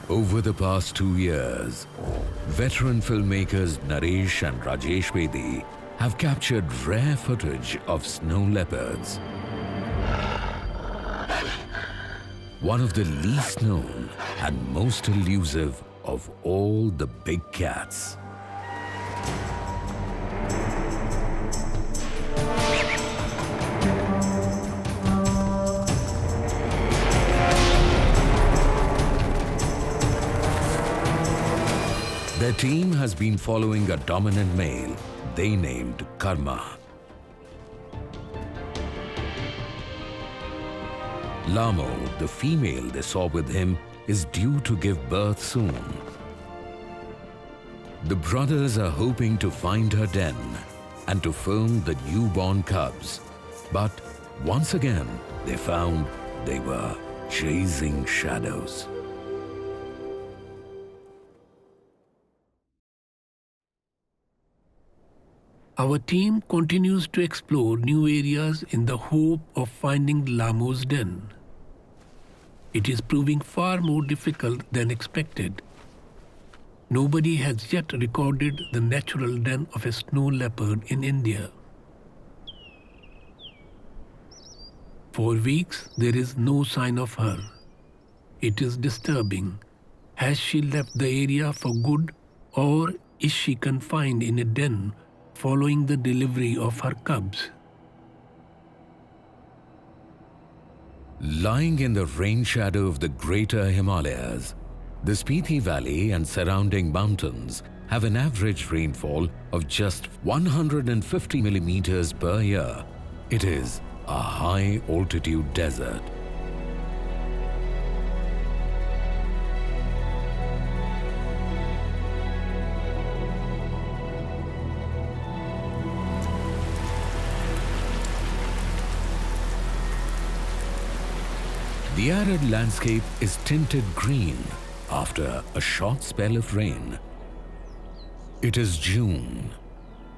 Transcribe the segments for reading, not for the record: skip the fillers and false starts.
Over the past 2 years, veteran filmmakers Naresh and Rajesh Bedi have captured rare footage of snow leopards. One of the least known and most elusive of all the big cats. Their team has been following a dominant male they named Karma. Lamo, the female they saw with him, is due to give birth soon. The brothers are hoping to find her den and to film the newborn cubs. But once again, they found they were chasing shadows. Our team continues to explore new areas in the hope of finding Lamo's den. It is proving far more difficult than expected. Nobody has yet recorded the natural den of a snow leopard in India. For weeks, there is no sign of her. It is disturbing. Has she left the area for good, or is she confined in a den following the delivery of her cubs? Lying in the rain shadow of the greater Himalayas, the Spiti Valley and surrounding mountains have an average rainfall of just 150 millimeters per year. It is a high-altitude desert. The arid landscape is tinted green after a short spell of rain. It is June.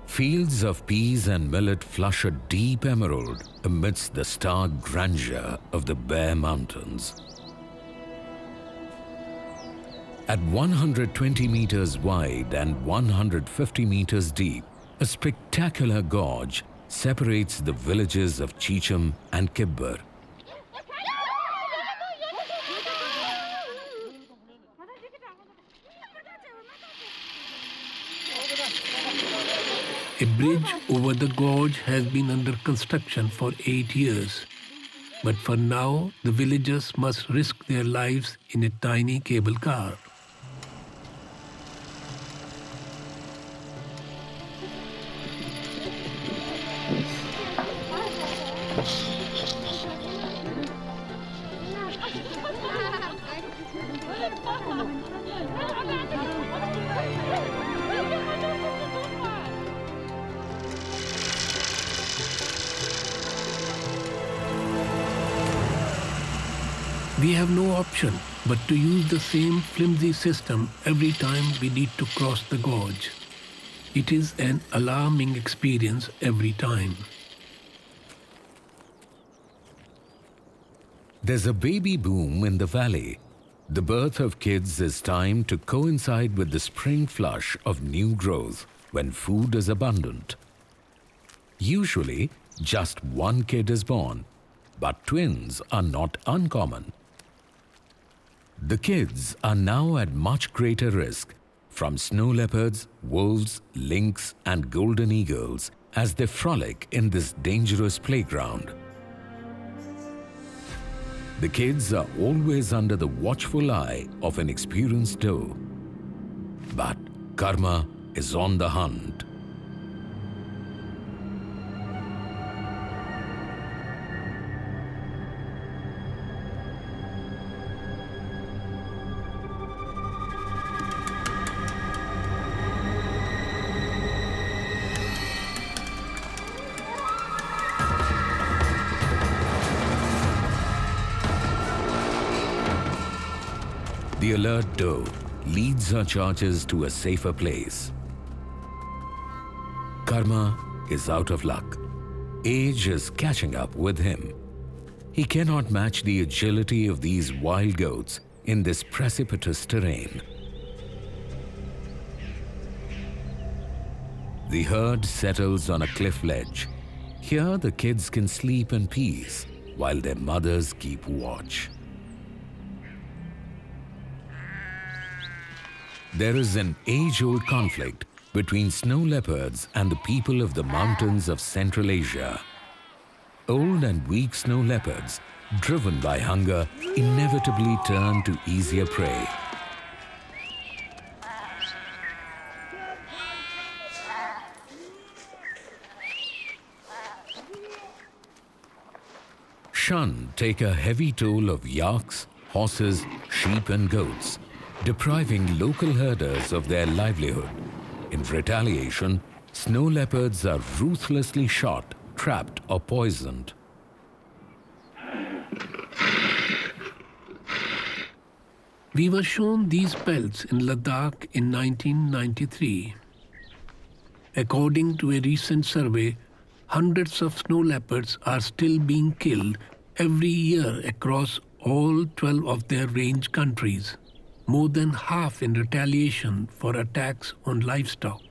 Fields of peas and millet flush a deep emerald amidst the stark grandeur of the bare mountains. At 120 meters wide and 150 meters deep, a spectacular gorge separates the villages of Chicham and Kibber. A bridge over the gorge has been under construction for 8 years. But for now, the villagers must risk their lives in a tiny cable car. We have no option but to use the same flimsy system every time we need to cross the gorge. It is an alarming experience every time. There's a baby boom in the valley. The birth of kids is timed to coincide with the spring flush of new growth when food is abundant. Usually, just one kid is born, but twins are not uncommon. The kids are now at much greater risk from snow leopards, wolves, lynx, and golden eagles as they frolic in this dangerous playground. The kids are always under the watchful eye of an experienced doe. But Karma is on the hunt. The alert doe leads her charges to a safer place. Karma is out of luck. Age is catching up with him. He cannot match the agility of these wild goats in this precipitous terrain. The herd settles on a cliff ledge. Here the kids can sleep in peace while their mothers keep watch. There is an age-old conflict between snow leopards and the people of the mountains of Central Asia. Old and weak snow leopards, driven by hunger, inevitably turn to easier prey. Shun take a heavy toll of yaks, horses, sheep and goats, depriving local herders of their livelihood. In retaliation, snow leopards are ruthlessly shot, trapped or poisoned. We were shown these pelts in Ladakh in 1993. According to a recent survey, hundreds of snow leopards are still being killed every year across all 12 of their range countries, more than half in retaliation for attacks on livestock.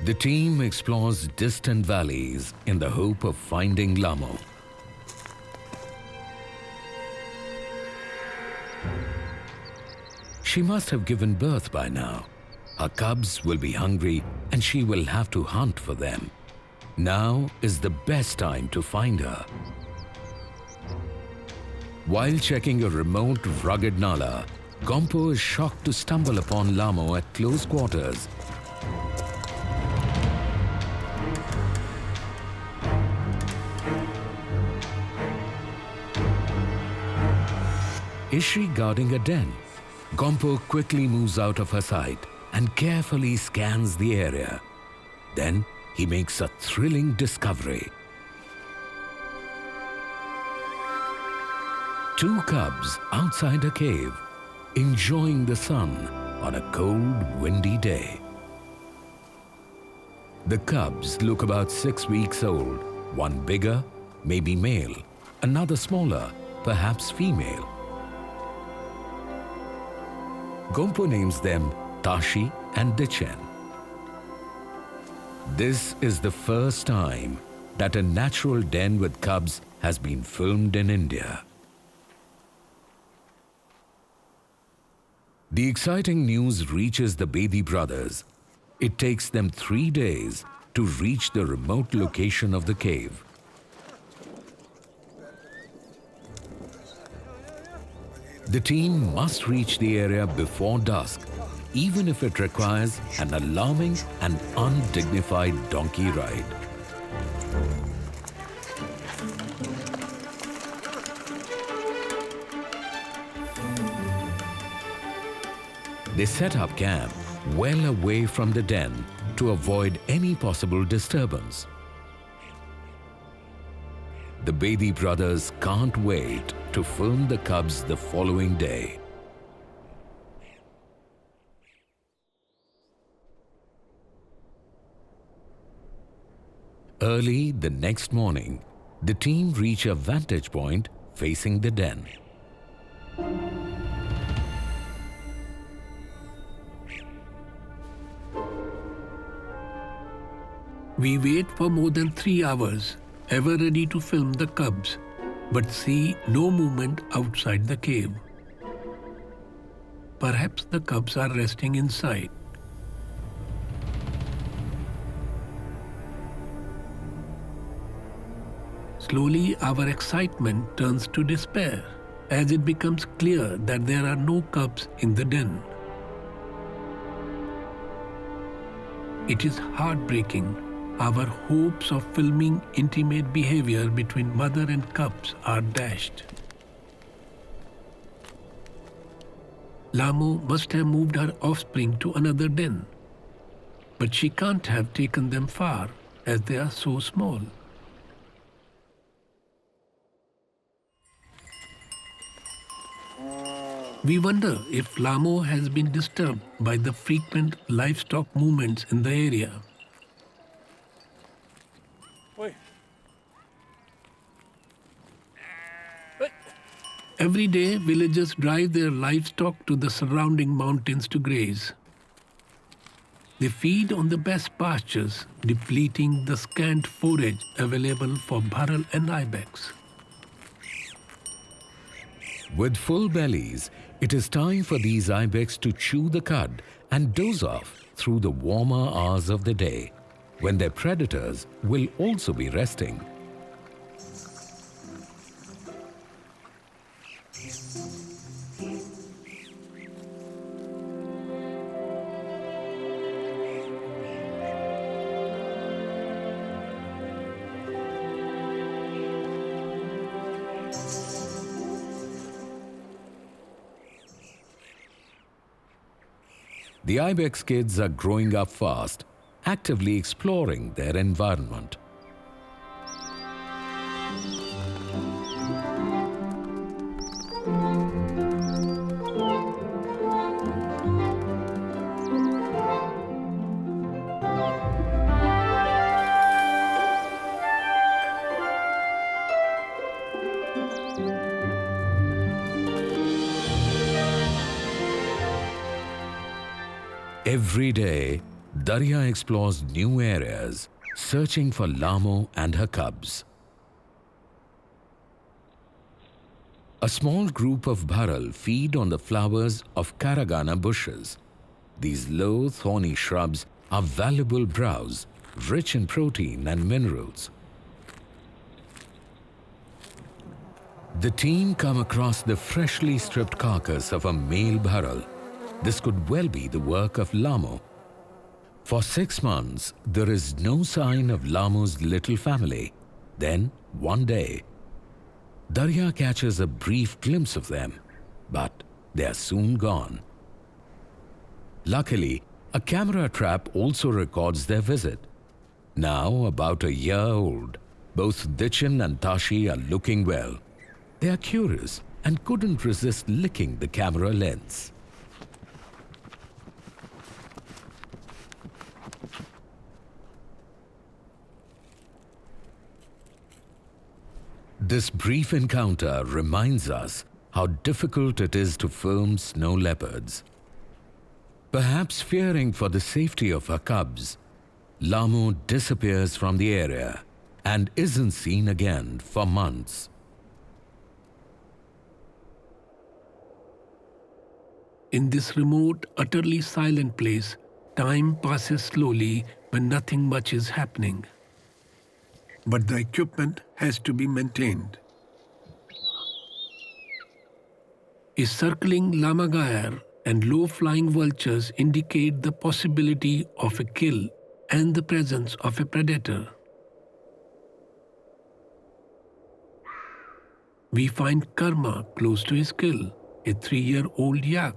The team explores distant valleys in the hope of finding Lamo. She must have given birth by now. Her cubs will be hungry and she will have to hunt for them. Now is the best time to find her. While checking a remote, rugged nala, Gompo is shocked to stumble upon Lamo at close quarters. Is she guarding a den? Gompo quickly moves out of her sight and carefully scans the area. Then he makes a thrilling discovery. Two cubs outside a cave, enjoying the sun on a cold, windy day. The cubs look about 6 weeks old, one bigger, maybe male, another smaller, perhaps female. Gompo names them Tashi and Dichen. This is the first time that a natural den with cubs has been filmed in India. The exciting news reaches the Bedi Brothers. It takes them 3 days to reach the remote location of the cave. The team must reach the area before dusk, even if it requires an alarming and undignified donkey ride. They set up camp well away from the den to avoid any possible disturbance. The Bedi brothers can't wait to film the cubs the following day. Early the next morning, the team reach a vantage point facing the den. We wait for more than 3 hours, ever ready to film the cubs, but see no movement outside the cave. Perhaps the cubs are resting inside. Slowly, our excitement turns to despair as it becomes clear that there are no cubs in the den. It is heartbreaking. Our hopes of filming intimate behavior between mother and cubs are dashed. Lamo must have moved her offspring to another den, but she can't have taken them far as they are so small. We wonder if Lamo has been disturbed by the frequent livestock movements in the area. Every day, villagers drive their livestock to the surrounding mountains to graze. They feed on the best pastures, depleting the scant forage available for bharal and ibex. With full bellies, it is time for these ibex to chew the cud and doze off through the warmer hours of the day, when their predators will also be resting. The ibex kids are growing up fast, actively exploring their environment. Every day, Darya explores new areas, searching for Lamo and her cubs. A small group of bharal feed on the flowers of Karagana bushes. These low, thorny shrubs are valuable browse, rich in protein and minerals. The team come across the freshly stripped carcass of a male bharal. This could well be the work of Lamo. For 6 months, there is no sign of Lamo's little family. Then, one day, Darya catches a brief glimpse of them, but they are soon gone. Luckily, a camera trap also records their visit. Now, about a year old, both Dichin and Tashi are looking well. They are curious and couldn't resist licking the camera lens. This brief encounter reminds us how difficult it is to film snow leopards. Perhaps fearing for the safety of her cubs, Lamo disappears from the area and isn't seen again for months. In this remote, utterly silent place, time passes slowly when nothing much is happening. But the equipment has to be maintained. A circling lammergeier and low-flying vultures indicate the possibility of a kill and the presence of a predator. We find Karma close to his kill, a 3-year-old yak.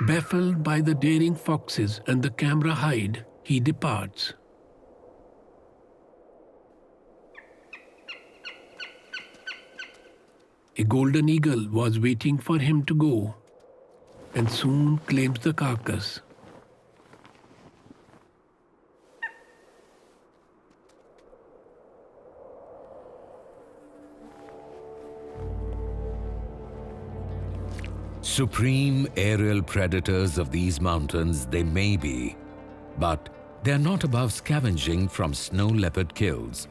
Baffled by the daring foxes and the camera hide, he departs. A golden eagle was waiting for him to go and soon claims the carcass. Supreme aerial predators of these mountains they may be, but they're not above scavenging from snow leopard kills.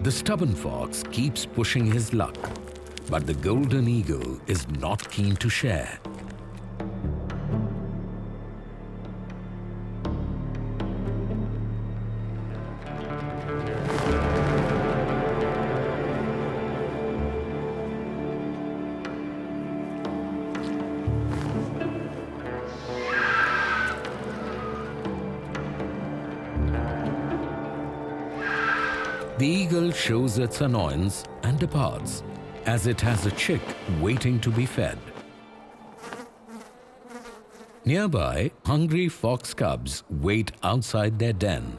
The stubborn fox keeps pushing his luck, but the golden eagle is not keen to share. The eagle shows its annoyance and departs, as it has a chick waiting to be fed. Nearby, hungry fox cubs wait outside their den.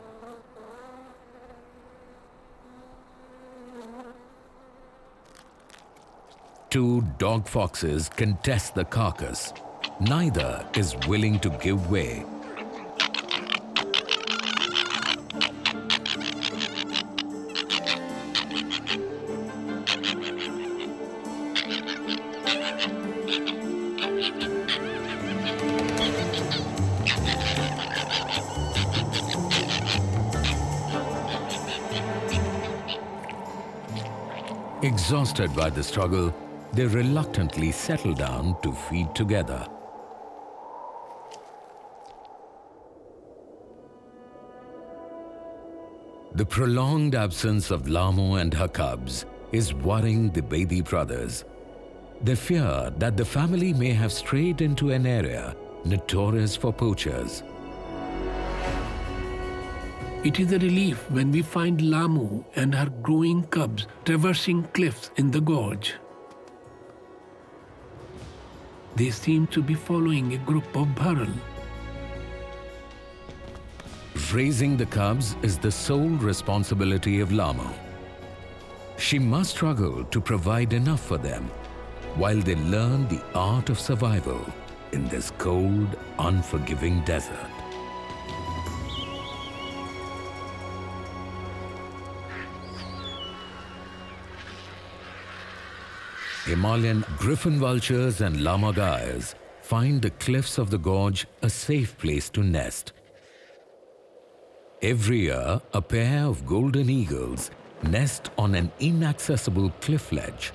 Two dog foxes contest the carcass. Neither is willing to give way. Exhausted by the struggle, they reluctantly settle down to feed together. The prolonged absence of Lamo and her cubs is worrying the Bedi brothers. They fear that the family may have strayed into an area notorious for poachers. It is a relief when we find Lamo and her growing cubs traversing cliffs in the gorge. They seem to be following a group of bharal. Raising the cubs is the sole responsibility of Lamo. She must struggle to provide enough for them while they learn the art of survival in this cold, unforgiving desert. Himalayan griffon vultures and lammergeiers find the cliffs of the gorge a safe place to nest. Every year, a pair of golden eagles nest on an inaccessible cliff ledge.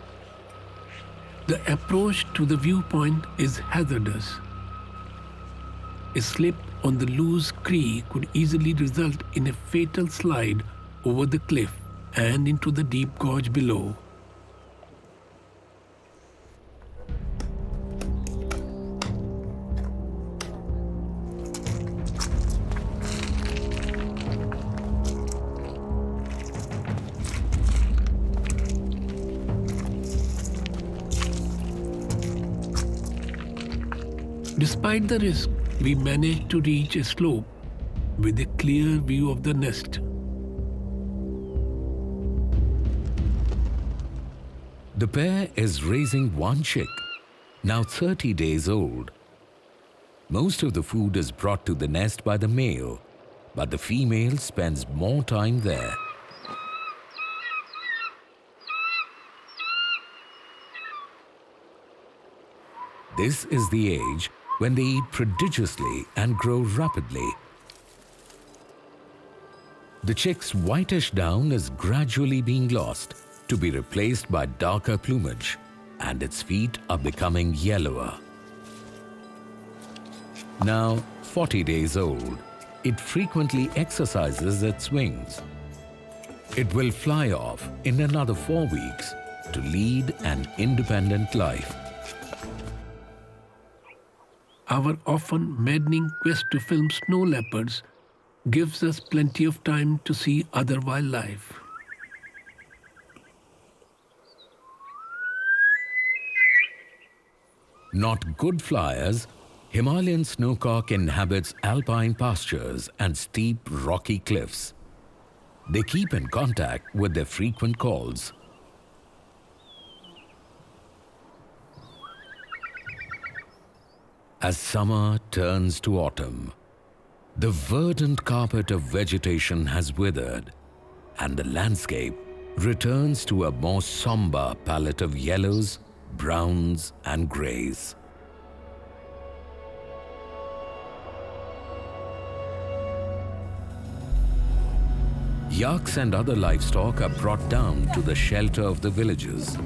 The approach to the viewpoint is hazardous. A slip on the loose creek could easily result in a fatal slide over the cliff and into the deep gorge below. Despite the risk, we managed to reach a slope with a clear view of the nest. The pair is raising one chick, now 30 days old. Most of the food is brought to the nest by the male, but the female spends more time there. This is the age when they eat prodigiously and grow rapidly. The chick's whitish down is gradually being lost to be replaced by darker plumage, and its feet are becoming yellower. Now 40 days old, it frequently exercises its wings. It will fly off in another 4 weeks to lead an independent life. Our often maddening quest to film snow leopards gives us plenty of time to see other wildlife. Not good flyers, Himalayan snowcock inhabits alpine pastures and steep rocky cliffs. They keep in contact with their frequent calls. As summer turns to autumn, the verdant carpet of vegetation has withered, and the landscape returns to a more somber palette of yellows, browns, and greys. Yaks and other livestock are brought down to the shelter of the villages.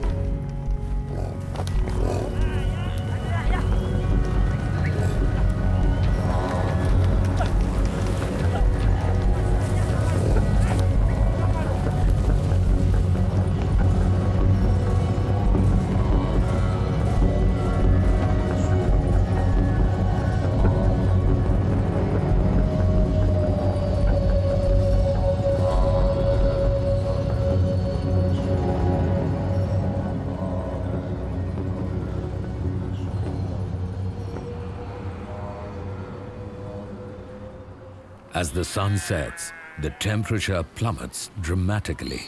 As the sun sets, the temperature plummets dramatically.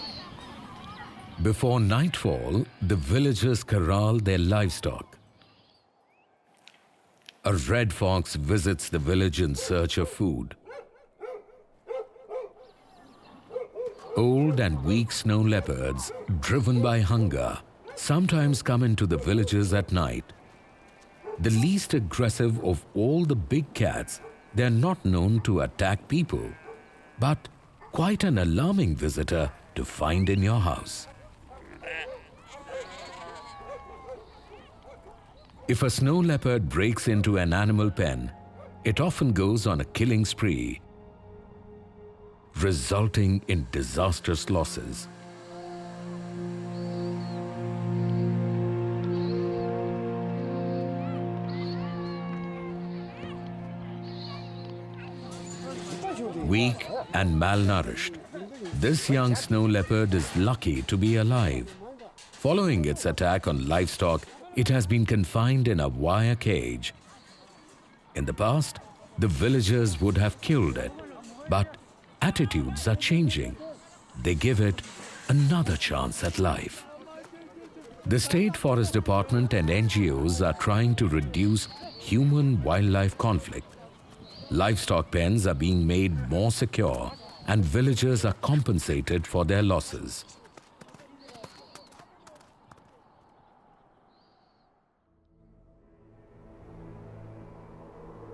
Before nightfall, the villagers corral their livestock. A red fox visits the village in search of food. Old and weak snow leopards, driven by hunger, sometimes come into the villages at night. The least aggressive of all the big cats, they are not known to attack people, but quite an alarming visitor to find in your house. If a snow leopard breaks into an animal pen, it often goes on a killing spree, resulting in disastrous losses. Weak and malnourished, this young snow leopard is lucky to be alive. Following its attack on livestock, it has been confined in a wire cage. In the past, the villagers would have killed it, but attitudes are changing. They give it another chance at life. The State Forest Department and NGOs are trying to reduce human-wildlife conflict. Livestock pens are being made more secure, and villagers are compensated for their losses.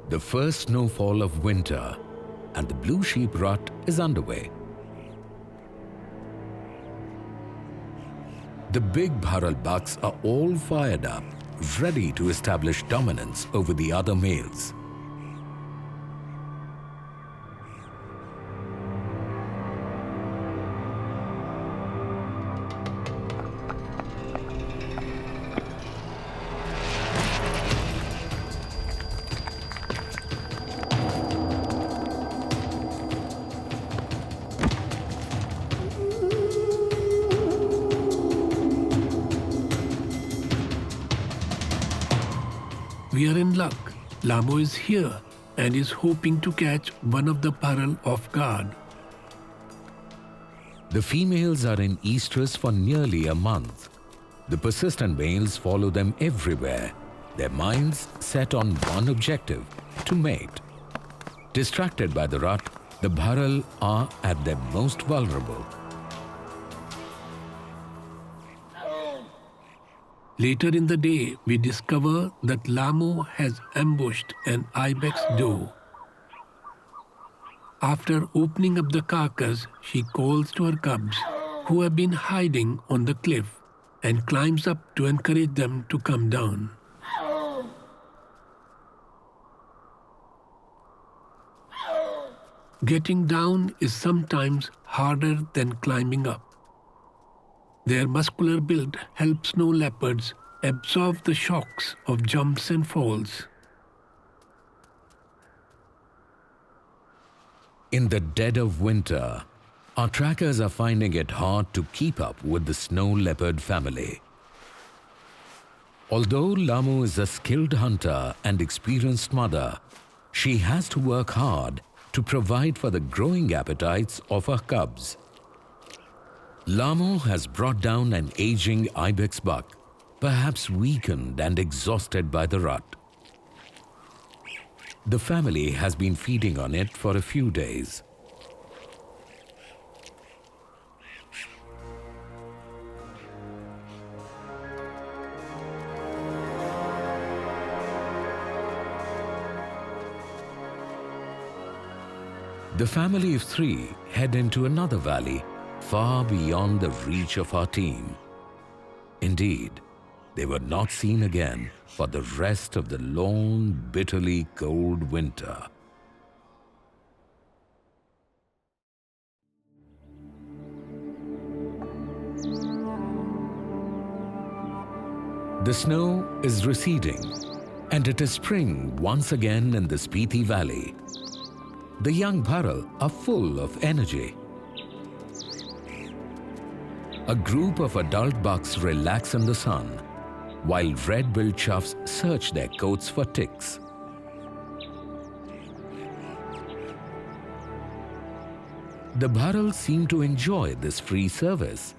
The first snowfall of winter and the blue sheep rut is underway. The big bharal bucks are all fired up, ready to establish dominance over the other males. We are in luck. Lamo is here and is hoping to catch one of the bharal off guard. The females are in estrus for nearly a month. The persistent males follow them everywhere, their minds set on one objective, to mate. Distracted by the rut, the bharal are at their most vulnerable. Later in the day, we discover that Lamo has ambushed an ibex doe. After opening up the carcass, she calls to her cubs, who have been hiding on the cliff, and climbs up to encourage them to come down. Getting down is sometimes harder than climbing up. Their muscular build helps snow leopards absorb the shocks of jumps and falls. In the dead of winter, our trackers are finding it hard to keep up with the snow leopard family. Although Lamu is a skilled hunter and experienced mother, she has to work hard to provide for the growing appetites of her cubs. Lamu has brought down an aging ibex buck, perhaps weakened and exhausted by the rut. The family has been feeding on it for a few days. The family of three head into another valley, far beyond the reach of our team. Indeed, they were not seen again for the rest of the long, bitterly cold winter. The snow is receding, and it is spring once again in the Spiti Valley. The young bharal are full of energy. A group of adult bucks relax in the sun, while red-billed choughs search their coats for ticks. The bharals seem to enjoy this free service.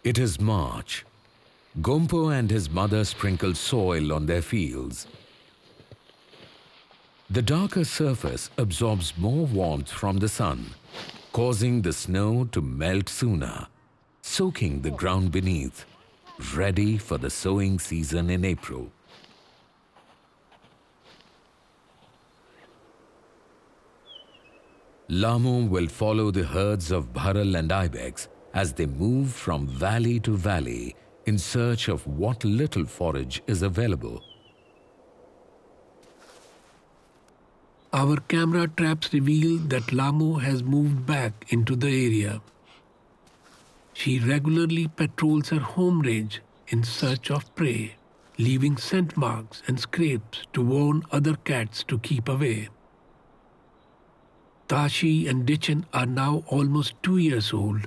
It is March. Gompo and his mother sprinkle soil on their fields. The darker surface absorbs more warmth from the sun, causing the snow to melt sooner, soaking the ground beneath, ready for the sowing season in April. Lamu will follow the herds of Bharal and Ibex as they move from valley to valley in search of what little forage is available. Our camera traps reveal that Lamu has moved back into the area. She regularly patrols her home range in search of prey, leaving scent marks and scrapes to warn other cats to keep away. Tashi and Dichen are now almost 2 years old,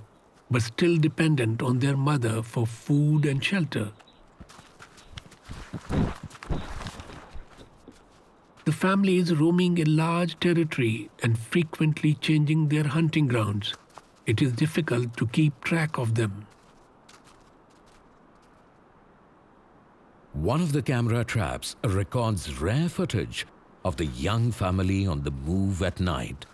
but still dependent on their mother for food and shelter. The family is roaming a large territory and frequently changing their hunting grounds. It is difficult to keep track of them. One of the camera traps records rare footage of the young family on the move at night.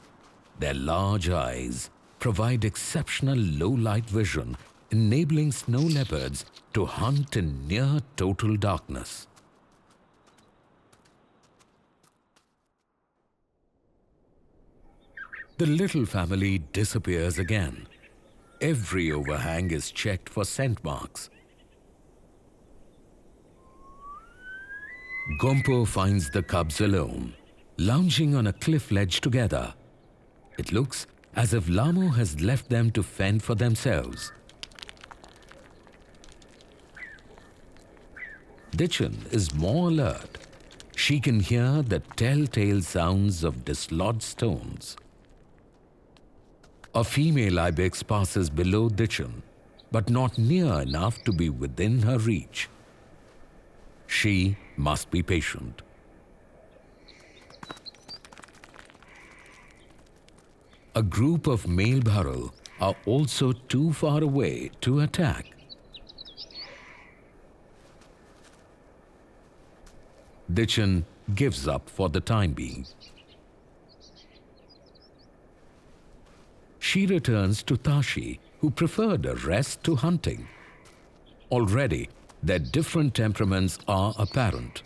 Their large eyes provide exceptional low-light vision, enabling snow leopards to hunt in near total darkness. The little family disappears again. Every overhang is checked for scent marks. Gompo finds the cubs alone, lounging on a cliff ledge together. It looks as if Lamu has left them to fend for themselves. Dichen is more alert. She can hear the telltale sounds of dislodged stones. A female ibex passes below Dichen, but not near enough to be within her reach. She must be patient. A group of male Bharal are also too far away to attack. Dichen gives up for the time being. She returns to Tashi, who preferred a rest to hunting. Already, their different temperaments are apparent.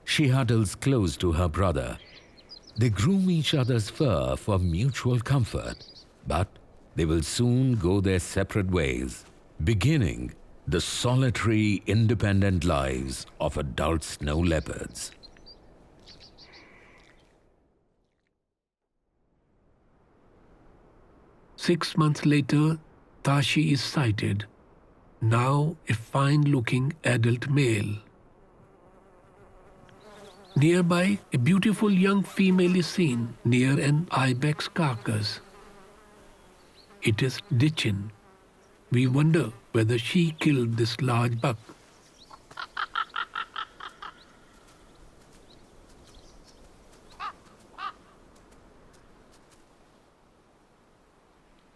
She huddles close to her brother. They groom each other's fur for mutual comfort, but they will soon go their separate ways, beginning the solitary, independent lives of adult snow leopards. Six months later, Tashi is sighted, now a fine-looking adult male. Nearby, a beautiful young female is seen near an ibex carcass. It is Dichen. We wonder whether she killed this large buck.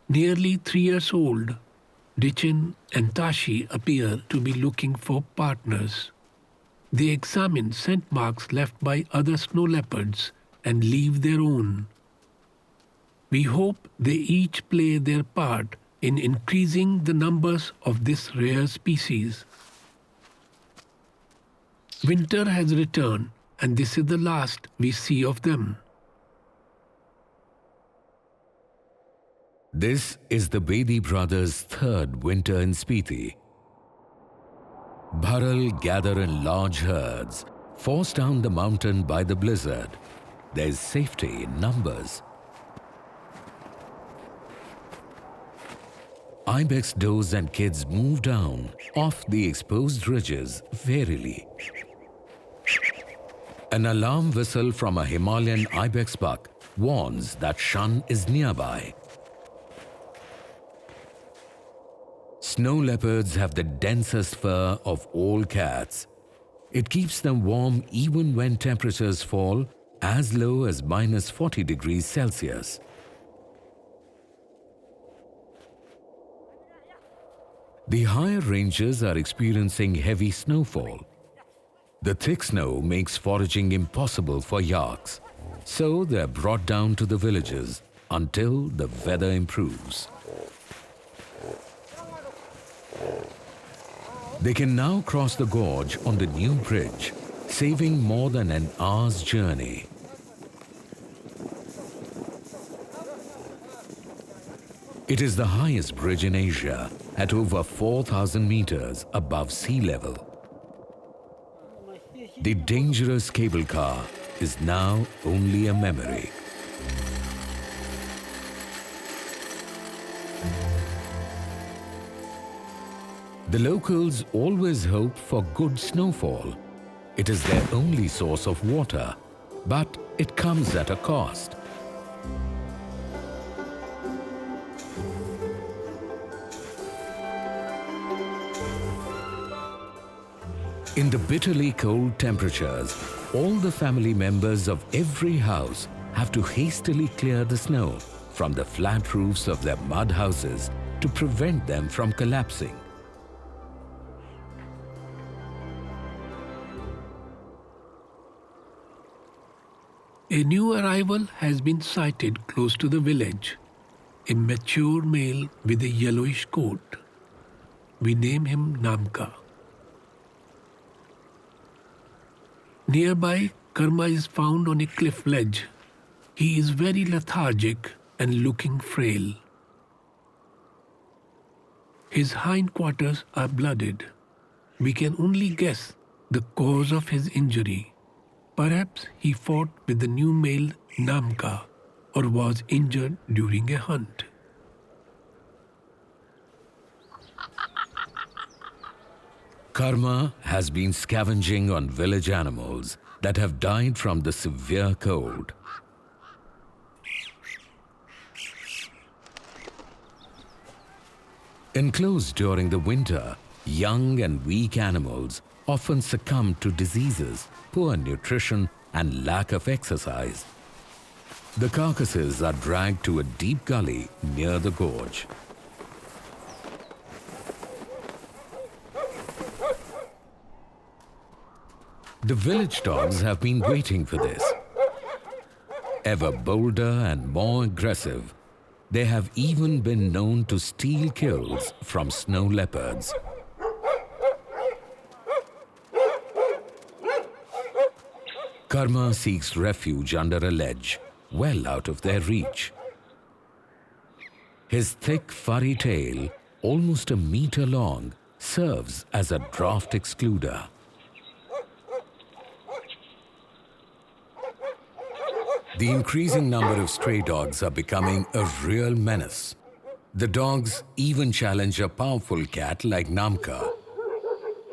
Nearly 3 years old, Dichen and Tashi appear to be looking for partners. They examine scent marks left by other snow leopards and leave their own. We hope they each play their part in increasing the numbers of this rare species. Winter has returned, and this is the last we see of them. This is the Bedi Brothers' third winter in Spiti. Bharal gather in large herds, forced down the mountain by the blizzard. There is safety in numbers. Ibex does and kids move down off the exposed ridges warily. An alarm whistle from a Himalayan Ibex buck warns that Shun is nearby. Snow leopards have the densest fur of all cats. It keeps them warm even when temperatures fall as low as -40 degrees Celsius. The higher ranges are experiencing heavy snowfall. The thick snow makes foraging impossible for yaks, so they are brought down to the villages until the weather improves. They can now cross the gorge on the new bridge, saving more than an hour's journey. It is the highest bridge in Asia, at over 4,000 meters above sea level. The dangerous cable car is now only a memory. The locals always hope for good snowfall. It is their only source of water, but it comes at a cost. In the bitterly cold temperatures, all the family members of every house have to hastily clear the snow from the flat roofs of their mud houses to prevent them from collapsing. A new arrival has been sighted close to the village, a mature male with a yellowish coat. We name him Namka. Nearby, Karma is found on a cliff ledge. He is very lethargic and looking frail. His hindquarters are blooded. We can only guess the cause of his injury. Perhaps he fought with the new male Namka or was injured during a hunt. Karma has been scavenging on village animals that have died from the severe cold. Enclosed during the winter, young and weak animals often succumb to diseases, poor nutrition, and lack of exercise. The carcasses are dragged to a deep gully near the gorge. The village dogs have been waiting for this. Ever bolder and more aggressive, they have even been known to steal kills from snow leopards. Karma seeks refuge under a ledge, well out of their reach. His thick, furry tail, almost a meter long, serves as a draft excluder. The increasing number of stray dogs are becoming a real menace. The dogs even challenge a powerful cat like Namka,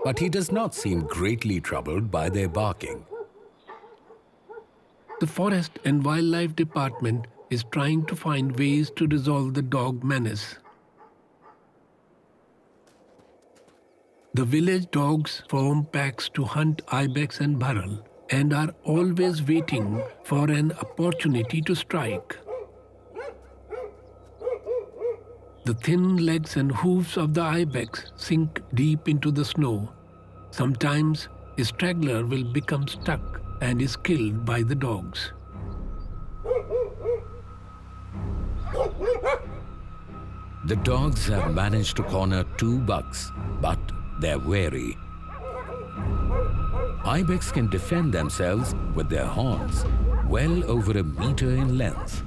but he does not seem greatly troubled by their barking. The Forest and Wildlife Department is trying to find ways to resolve the dog menace. The village dogs form packs to hunt ibex and bharal and are always waiting for an opportunity to strike. The thin legs and hooves of the ibex sink deep into the snow. Sometimes a straggler will become stuck and is killed by the dogs. The dogs have managed to corner 2 bucks, but they're wary. Ibex can defend themselves with their horns, well over a meter in length.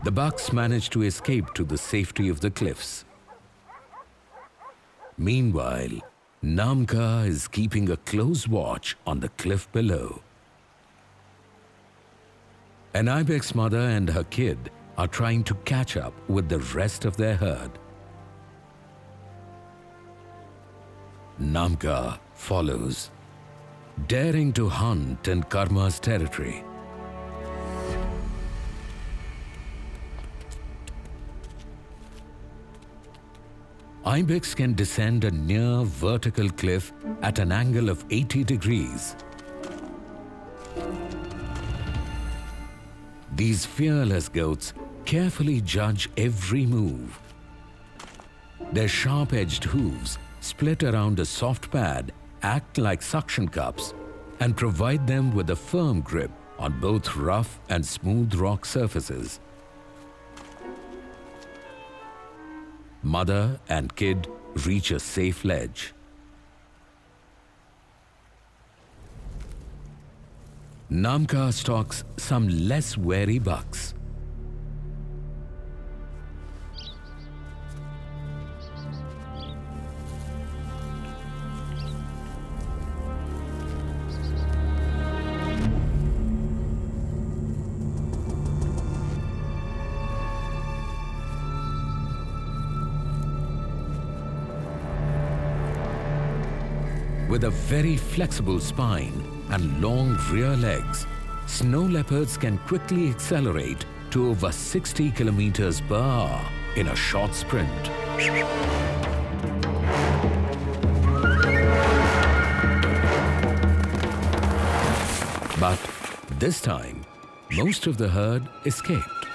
The bucks manage to escape to the safety of the cliffs. Meanwhile, Namka is keeping a close watch on the cliff below. An ibex mother and her kid are trying to catch up with the rest of their herd. Namka follows, daring to hunt in Karma's territory. Ibex can descend a near vertical cliff at an angle of 80 degrees. These fearless goats carefully judge every move. Their sharp-edged hooves, split around a soft pad, act like suction cups and provide them with a firm grip on both rough and smooth rock surfaces. Mother and kid reach a safe ledge. Namka stalks some less wary bucks. With a very flexible spine and long rear legs, snow leopards can quickly accelerate to over 60 kilometers per hour in a short sprint. But this time, most of the herd escaped.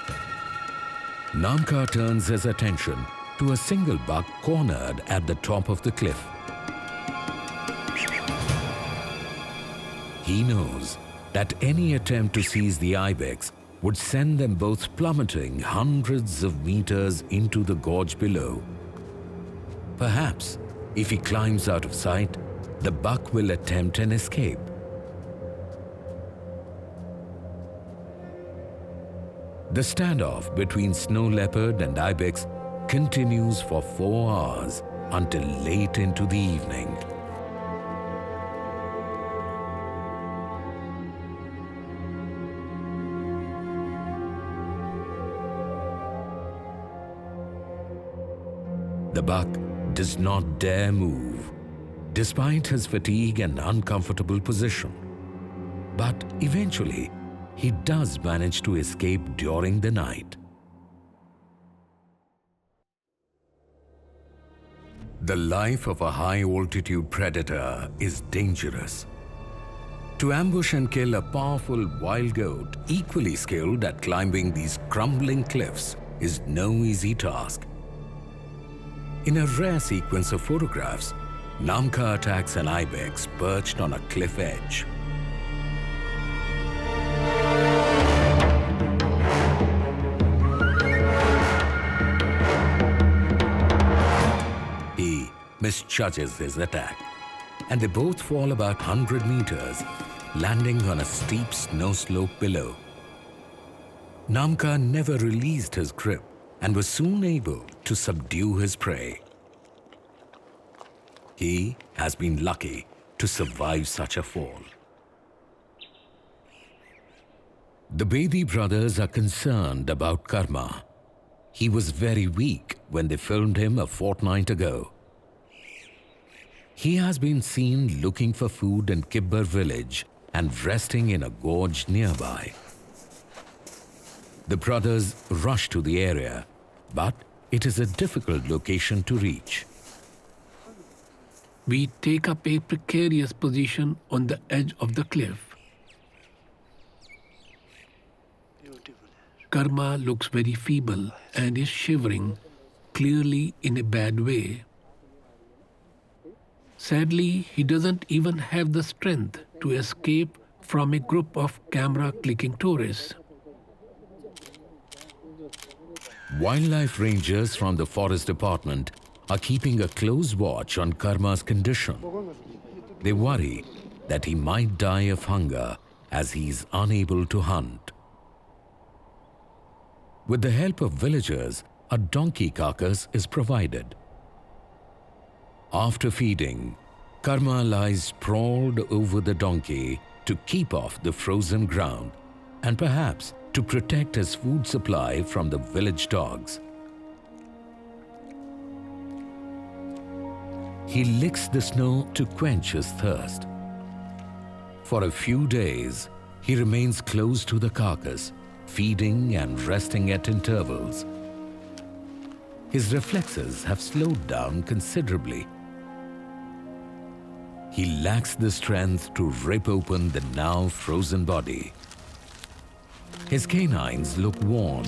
Namka turns his attention to a single buck cornered at the top of the cliff. He knows that any attempt to seize the ibex would send them both plummeting hundreds of meters into the gorge below. Perhaps, if he climbs out of sight, the buck will attempt an escape. The standoff between snow leopard and ibex continues for 4 hours until late into the evening. The buck does not dare move, despite his fatigue and uncomfortable position. But eventually, he does manage to escape during the night. The life of a high-altitude predator is dangerous. To ambush and kill a powerful wild goat equally skilled at climbing these crumbling cliffs is no easy task. In a rare sequence of photographs, Namka attacks an ibex perched on a cliff edge. He misjudges his attack, and they both fall about 100 meters, landing on a steep snow slope below. Namka never released his grip and was soon able to subdue his prey. He has been lucky to survive such a fall. The Bedi brothers are concerned about Karma. He was very weak when they filmed him a fortnight ago. He has been seen looking for food in Kibber village and resting in a gorge nearby. The brothers rush to the area, but it is a difficult location to reach. We take up a precarious position on the edge of the cliff. Karma looks very feeble and is shivering, clearly in a bad way. Sadly, he doesn't even have the strength to escape from a group of camera-clicking tourists. Wildlife rangers from the forest department are keeping a close watch on Karma's condition. They worry that he might die of hunger as he is unable to hunt. With the help of villagers, a donkey carcass is provided. After feeding, Karma lies sprawled over the donkey to keep off the frozen ground and perhaps to protect his food supply from the village dogs. He licks the snow to quench his thirst. For a few days, he remains close to the carcass, feeding and resting at intervals. his reflexes have slowed down considerably. He lacks the strength to rip open the now frozen body. His canines look worn.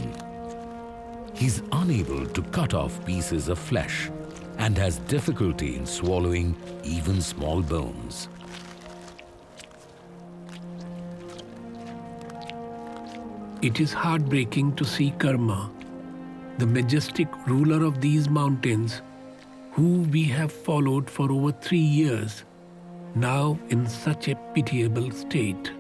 He's unable to cut off pieces of flesh and has difficulty in swallowing even small bones. It is heartbreaking to see Karma, the majestic ruler of these mountains, who we have followed for over 3 years, now in such a pitiable state.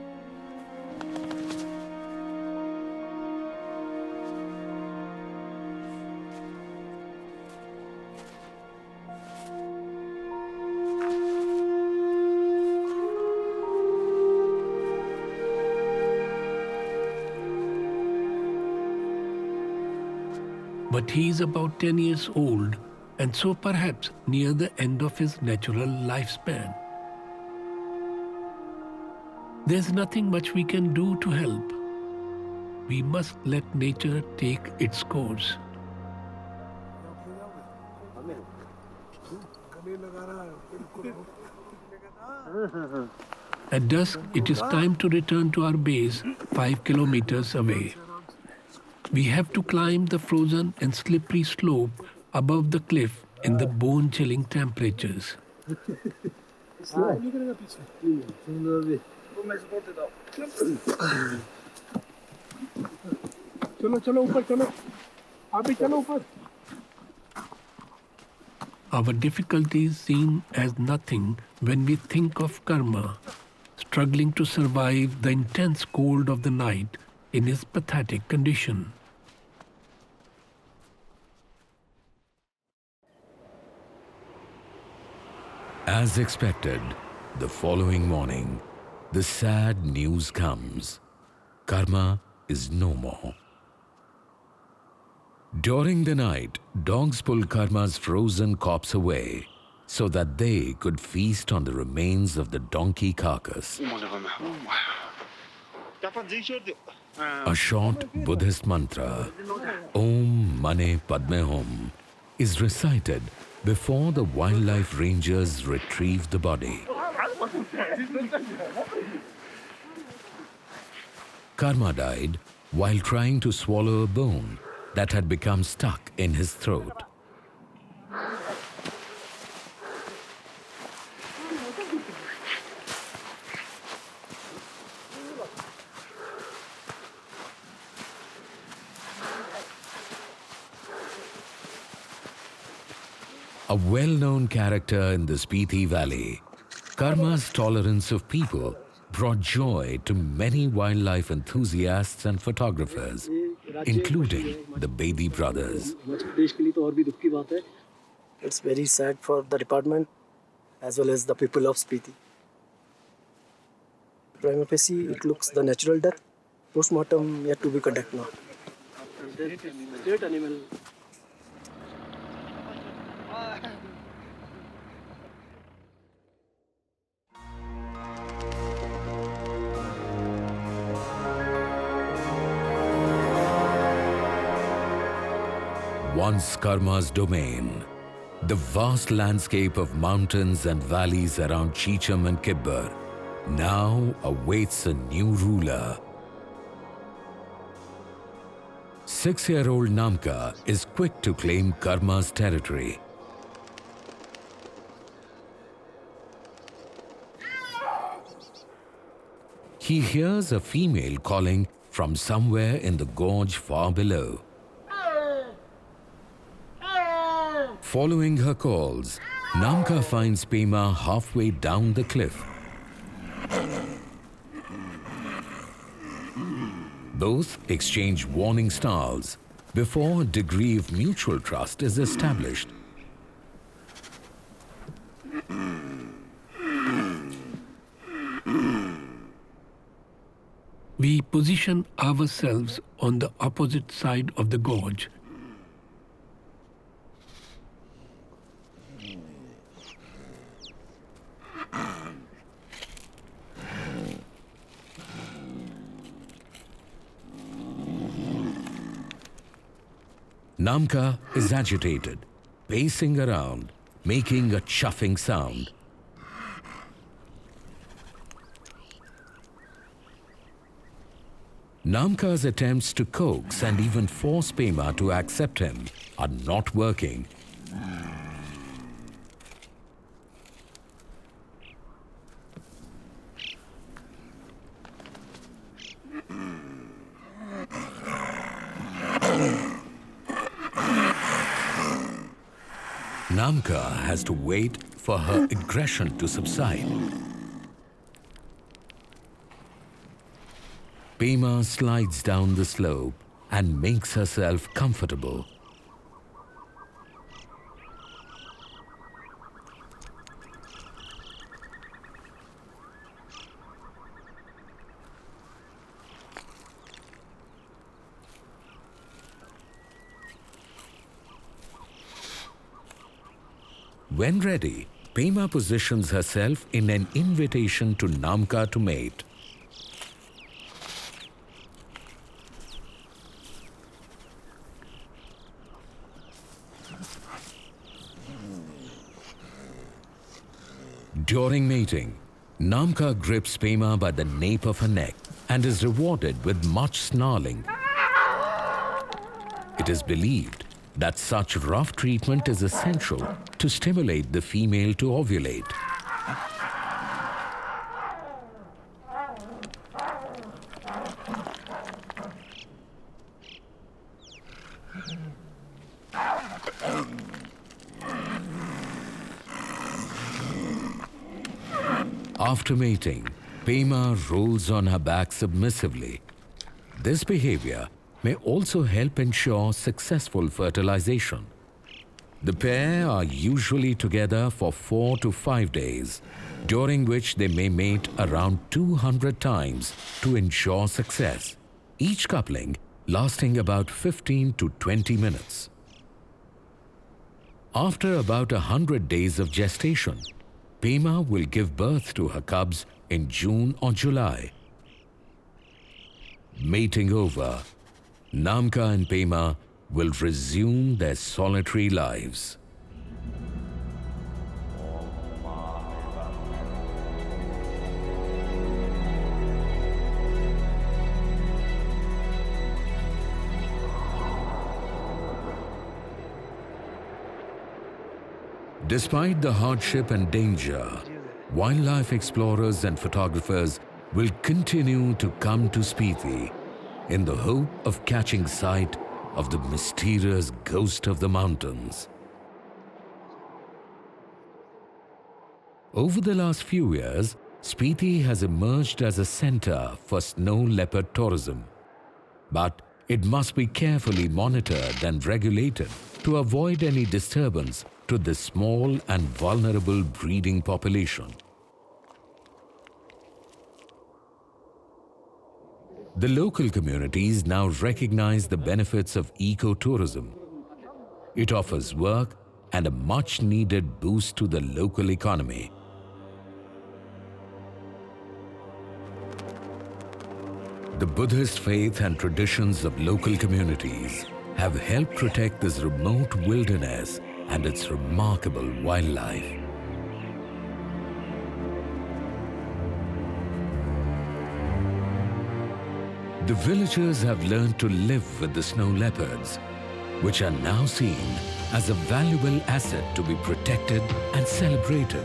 But he is about 10 years old and so perhaps near the end of his natural lifespan. There's nothing much we can do to help. We must let nature take its course. At dusk, it is time to return to our base 5 kilometers away. We have to climb the frozen and slippery slope above the cliff in the bone-chilling temperatures. Our difficulties seem as nothing when we think of Karma, struggling to survive the intense cold of the night in his pathetic condition. As expected, the following morning, the sad news comes. Karma is no more. During the night, dogs pulled Karma's frozen corpse away so that they could feast on the remains of the donkey carcass. A short Buddhist mantra, Om Mane Padme Hum, is recited before the wildlife rangers retrieve the body. Karma died while trying to swallow a bone that had become stuck in his throat. A well-known character in the Spiti Valley, Karma's tolerance of people brought joy to many wildlife enthusiasts and photographers, including the Bedi Brothers. It's very sad for the department as well as the people of Spiti. Prima facie, it looks the natural death. Postmortem yet to be conducted now. Dead animal. Once Karma's domain, the vast landscape of mountains and valleys around Chicham and Kibber now awaits a new ruler. 6-year-old Namka is quick to claim Karma's territory. He hears a female calling from somewhere in the gorge far below. Following her calls, Namka finds Pema halfway down the cliff. Both exchange warning snarls before a degree of mutual trust is established. We position ourselves on the opposite side of the gorge. Namka is agitated, pacing around, making a chuffing sound. Namka's attempts to coax and even force Pema to accept him are not working. Namka has to wait for her aggression to subside. Pema slides down the slope and makes herself comfortable. When ready, Pema positions herself in an invitation to Namka to mate. During mating, Namka grips Pema by the nape of her neck and is rewarded with much snarling. It is believed that such rough treatment is essential to stimulate the female to ovulate. After mating, Pema rolls on her back submissively. This behavior may also help ensure successful fertilization. The pair are usually together for 4 to 5 days, during which they may mate around 200 times to ensure success, each coupling lasting about 15 to 20 minutes. After about 100 days of gestation, Pema will give birth to her cubs in June or July. Mating over, Namka and Pema will resume their solitary lives. Despite the hardship and danger, wildlife explorers and photographers will continue to come to Spiti in the hope of catching sight of the mysterious ghost of the mountains. Over the last few years, Spiti has emerged as a center for snow leopard tourism. But it must be carefully monitored and regulated to avoid any disturbance to this small and vulnerable breeding population. The local communities now recognize the benefits of ecotourism. It offers work and a much-needed boost to the local economy. The Buddhist faith and traditions of local communities have helped protect this remote wilderness and its remarkable wildlife. The villagers have learned to live with the snow leopards, which are now seen as a valuable asset to be protected and celebrated.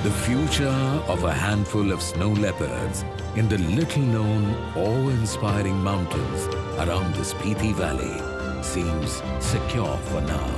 The future of a handful of snow leopards in the little-known, awe-inspiring mountains around the Spiti Valley seems secure for now.